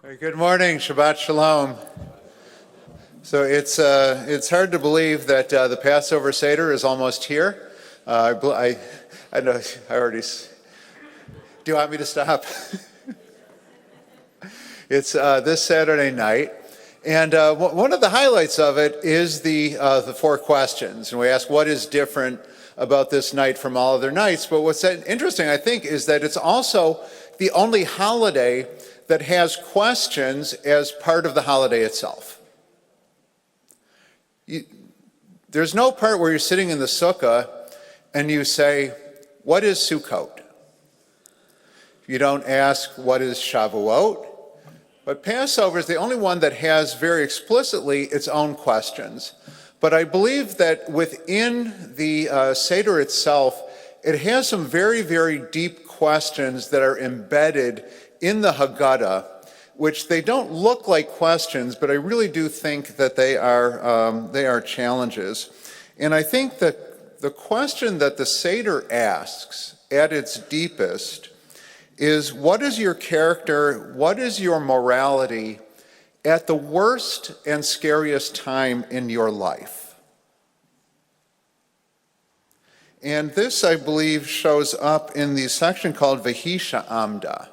Good morning, Shabbat Shalom. So it's hard to believe that the Passover seder is almost here. I know I already. Do you want me to stop? It's this Saturday night, and one of the highlights of it is the four questions, and we ask what is different about this night from all other nights. But what's interesting, I think, is that it's also the only holiday that has questions as part of the holiday itself. There's no part where you're sitting in the sukkah and you say, what is Sukkot? You don't ask, what is Shavuot? But Passover is the only one that has very explicitly its own questions. But I believe that within the Seder itself, it has some very, very deep questions that are embedded in the Haggadah, which they don't look like questions, but I really do think that they are challenges. And I think that the question that the Seder asks at its deepest is, what is your character, what is your morality at the worst and scariest time in your life? And this, I believe, shows up in the section called Vehisha Amda.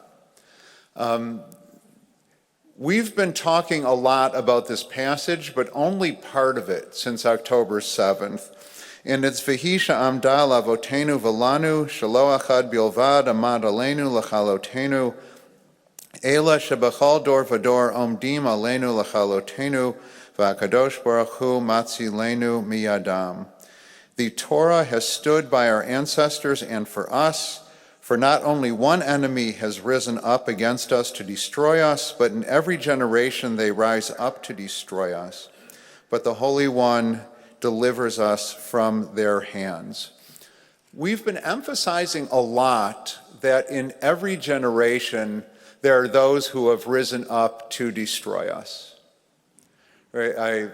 We've been talking a lot about this passage, but only part of it since October 7th. And it's Vehisha Amda Lavotenu Velanu Shelo Achad Bilvad Amad Aleinu Lachalotenu Ela Shebachal Dor Vador Omdim Aleinu Lachalotenu V'Akadosh Baruch Hu Matzi Leinu Miyadam. The Torah has stood by our ancestors and for us. For not only one enemy has risen up against us to destroy us, but in every generation they rise up to destroy us. But the Holy One delivers us from their hands. We've been emphasizing a lot that in every generation there are those who have risen up to destroy us. Right?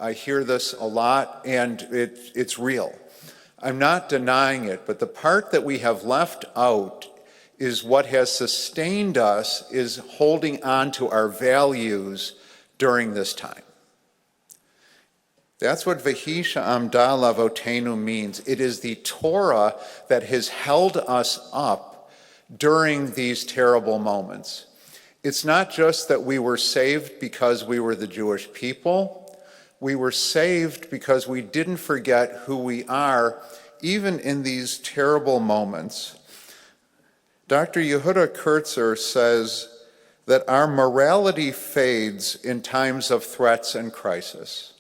I hear this a lot, and it's real. I'm not denying it, but the part that we have left out is what has sustained us is holding on to our values during this time. That's what Vehisha Amda Lavotenu means. It is the Torah that has held us up during these terrible moments. It's not just that we were saved because we were the Jewish people. We were saved because we didn't forget who we are, even in these terrible moments. Dr. Yehuda Kurtzer says that our morality fades in times of threats and crisis.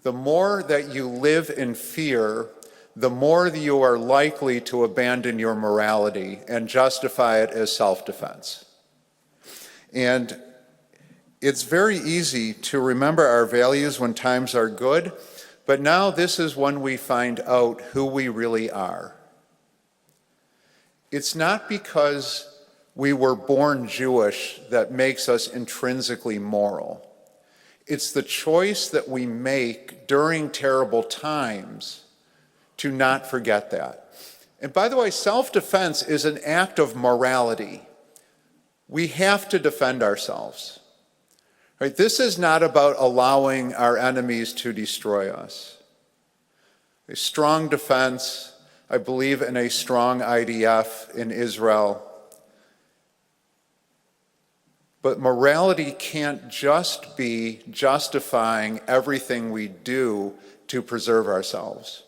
The more that you live in fear, the more that you are likely to abandon your morality and justify it as self-defense. And it's very easy to remember our values when times are good, but now this is when we find out who we really are. It's not because we were born Jewish that makes us intrinsically moral. It's the choice that we make during terrible times to not forget that. And by the way, self-defense is an act of morality. We have to defend ourselves. Right? This is not about allowing our enemies to destroy us. A strong defense, I believe in a strong IDF in Israel. But morality can't just be justifying everything we do to preserve ourselves.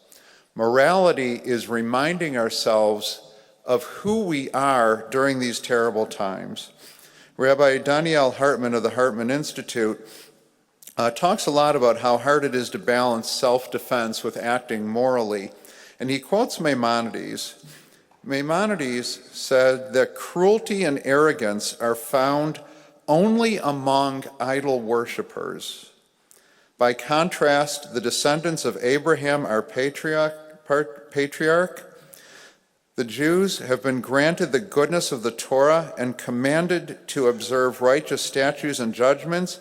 Morality is reminding ourselves of who we are during these terrible times. Rabbi Daniel Hartman of the Hartman Institute talks a lot about how hard it is to balance self-defense with acting morally. And he quotes Maimonides. Maimonides said that cruelty and arrogance are found only among idol worshippers. By contrast, the descendants of Abraham, our patriarch, the Jews have been granted the goodness of the Torah and commanded to observe righteous statutes and judgments,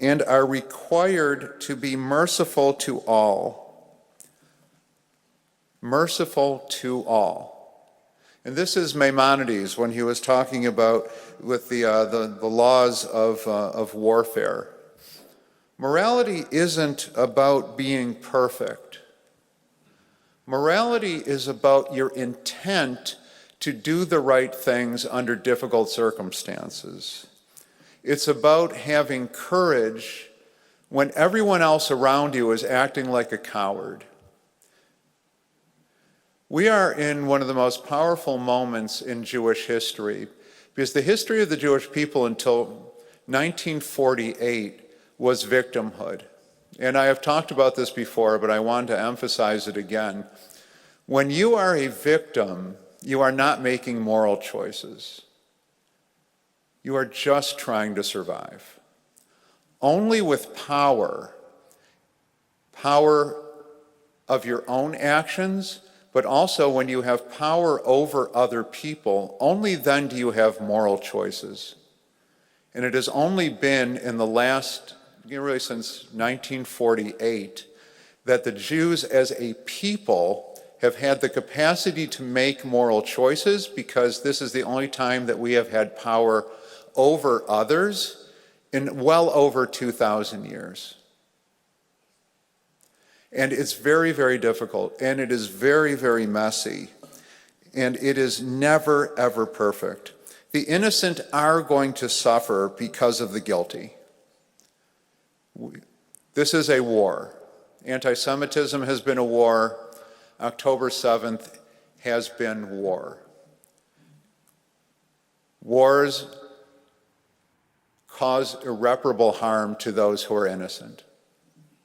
and are required to be merciful to all. Merciful to all. And this is Maimonides when he was talking about with the laws of warfare. Morality isn't about being perfect. Morality is about your intent to do the right things under difficult circumstances. It's about having courage when everyone else around you is acting like a coward. We are in one of the most powerful moments in Jewish history because the history of the Jewish people until 1948 was victimhood. And I have talked about this before, but I want to emphasize it again. When you are a victim, you are not making moral choices. You are just trying to survive. Only with power of your own actions, but also when you have power over other people, only then do you have moral choices. And it has only been in the last, really since 1948, that the Jews as a people have had the capacity to make moral choices, because this is the only time that we have had power over others in well over 2,000 years. And it's very, very difficult, and it is very, very messy, and it is never, ever perfect. The innocent are going to suffer because of the guilty. This is a war. Anti-Semitism has been a war. October 7th has been war. Wars cause irreparable harm to those who are innocent.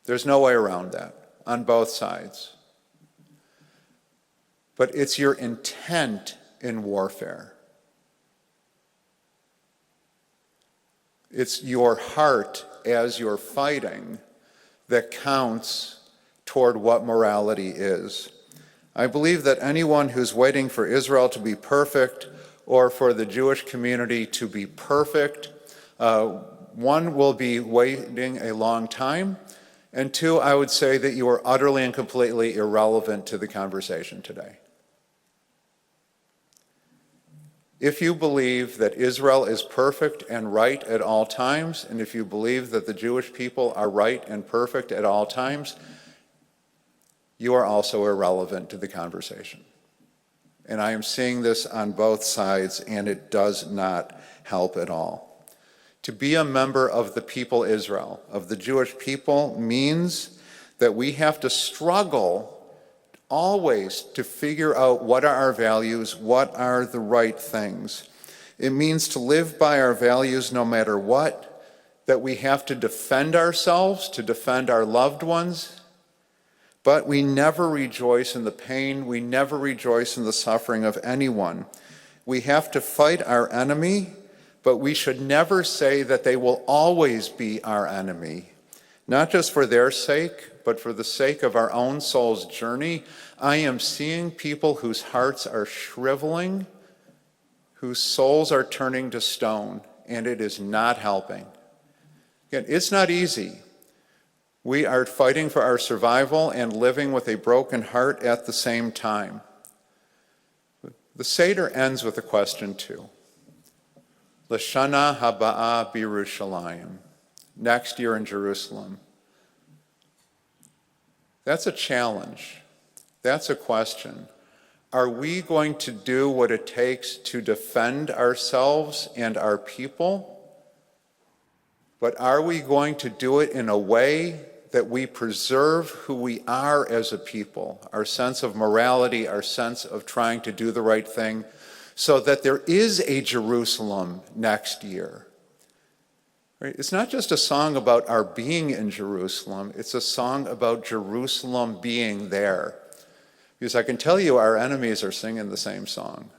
There's no way around that on both sides. But it's your intent in warfare. It's your heart as you're fighting that counts toward what morality is. I believe that anyone who's waiting for Israel to be perfect or for the Jewish community to be perfect, one, will be waiting a long time, and two, I would say that you are utterly and completely irrelevant to the conversation today. If you believe that Israel is perfect and right at all times, and if you believe that the Jewish people are right and perfect at all times, you are also irrelevant to the conversation. And I am seeing this on both sides, and it does not help at all. To be a member of the people Israel, of the Jewish people, means that we have to struggle always to figure out what are our values, what are the right things. It means to live by our values no matter what, that we have to defend ourselves, to defend our loved ones, but we never rejoice in the pain, we never rejoice in the suffering of anyone. We have to fight our enemy, but we should never say that they will always be our enemy. Not just for their sake, but for the sake of our own soul's journey. I am seeing people whose hearts are shriveling, whose souls are turning to stone, and it is not helping. Again, it's not easy. We are fighting for our survival and living with a broken heart at the same time. The seder ends with a question too. L'shana haba'a b'Yerushalayim. Next year in Jerusalem. That's a challenge. That's a question. Are we going to do what it takes to defend ourselves and our people? But are we going to do it in a way that we preserve who we are as a people, our sense of morality, our sense of trying to do the right thing, so that there is a Jerusalem next year? Right? It's not just a song about our being in Jerusalem, it's a song about Jerusalem being there. Because I can tell you our enemies are singing the same song.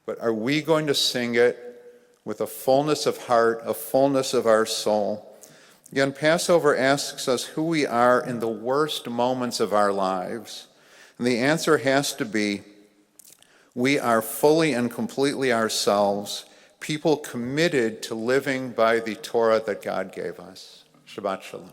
But are we going to sing it with a fullness of heart, a fullness of our soul? Again, Passover asks us who we are in the worst moments of our lives. And the answer has to be, we are fully and completely ourselves, people committed to living by the Torah that God gave us. Shabbat Shalom.